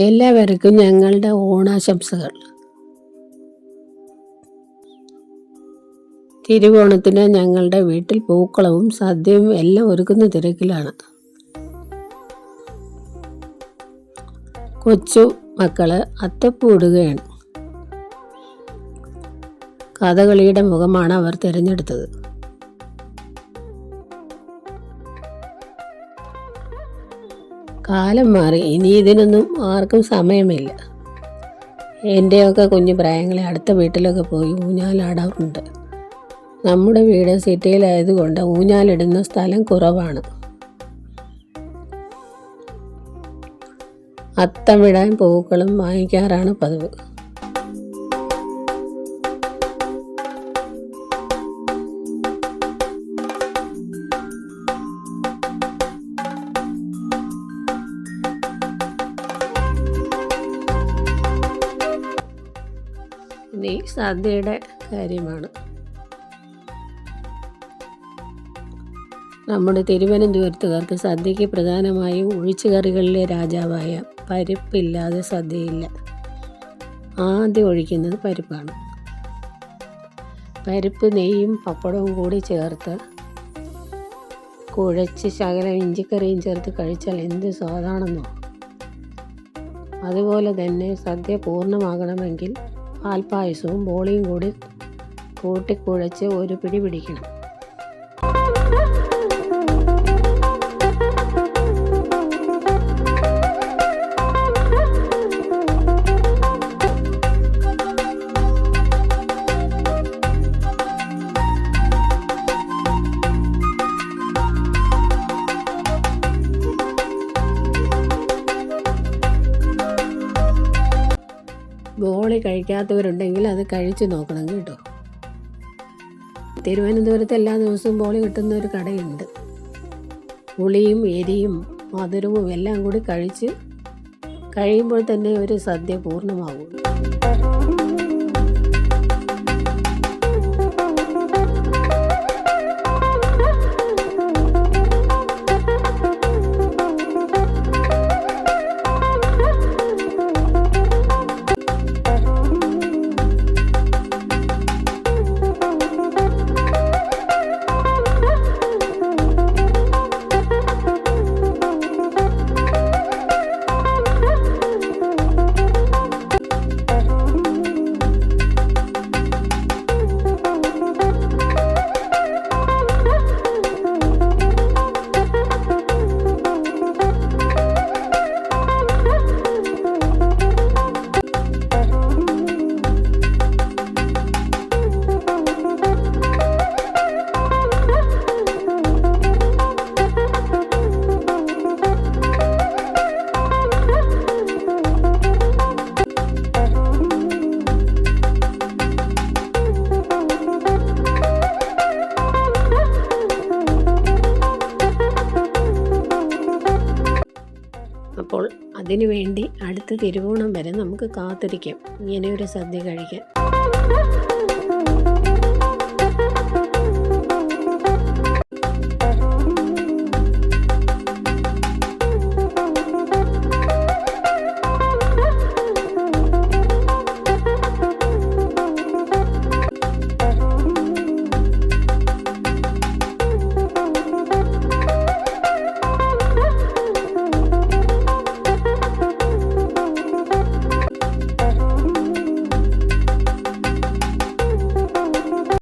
എല്ലാവർക്കും ഞങ്ങളുടെ ഓണാശംസകൾ. തിരുവോണത്തിന് ഞങ്ങളുടെ വീട്ടിൽ പൂക്കളവും സദ്യയും എല്ലാം ഒരുക്കുന്ന തിരക്കിലാണ്. കൊച്ചു മക്കള് അത്തപ്പൂ ഇടുകയാണ്. കഥകളിയുടെ മുഖമാണ് അവർ തിരഞ്ഞെടുത്തത്. കാലം മാറി, ഇനി ഇതിനൊന്നും ആർക്കും സമയമില്ല. എൻ്റെയൊക്കെ കുഞ്ഞു പ്രായങ്ങളിൽ അടുത്ത വീട്ടിലൊക്കെ പോയി ഊഞ്ഞാലാടാറുണ്ട്. നമ്മുടെ വീട് സിറ്റിയിലായതുകൊണ്ട് ഊഞ്ഞാലിടുന്ന സ്ഥലം കുറവാണ്. അത്തമിടാൻ പൂക്കളും വാങ്ങിക്കാറാണ് പതിവ്. ഇനി സദ്യയുടെ കാര്യമാണ്. നമ്മുടെ തിരുവനന്തപുരത്തുകാർക്ക് സദ്യയ്ക്ക് പ്രധാനമായും ഒഴിച്ചുകറികളിലെ രാജാവായ പരിപ്പില്ലാതെ സദ്യയില്ല. ആദ്യം ഒഴിക്കുന്നത് പരിപ്പാണ്. പരിപ്പ് നെയ്യും പപ്പടവും കൂടി ചേർത്ത് കുഴച്ച് ശകലം ഇഞ്ചിക്കറിയും ചേർത്ത് കഴിച്ചാൽ എന്ത് സ്വാദാണെന്നോ. അതുപോലെ തന്നെ സദ്യ പൂർണ്ണമാകണമെങ്കിൽ പാൽപ്പായസവും ബോളിയും കൂടി കൂട്ടിക്കുഴച്ച് ഒരു പിടി പിടിക്കണം. ബോളി കഴിക്കാത്തവരുണ്ടെങ്കിൽ അത് കഴിച്ച് നോക്കണം കേട്ടോ. തിരുവനന്തപുരത്ത് എല്ലാ ദിവസവും ബോളി കിട്ടുന്ന ഒരു കടയുണ്ട്. പുളിയും എരിയും മധുരവും എല്ലാം കൂടി കഴിയുമ്പോൾ തന്നെ ഒരു സദ്യ പൂർണ്ണമാകും. അപ്പോൾ അതിനു വേണ്ടി അടുത്ത തിരുവോണം വരെ നമുക്ക് കാത്തിരിക്കാം ഇങ്ങനെ ഒരു സദ്യ കഴിക്കാൻ.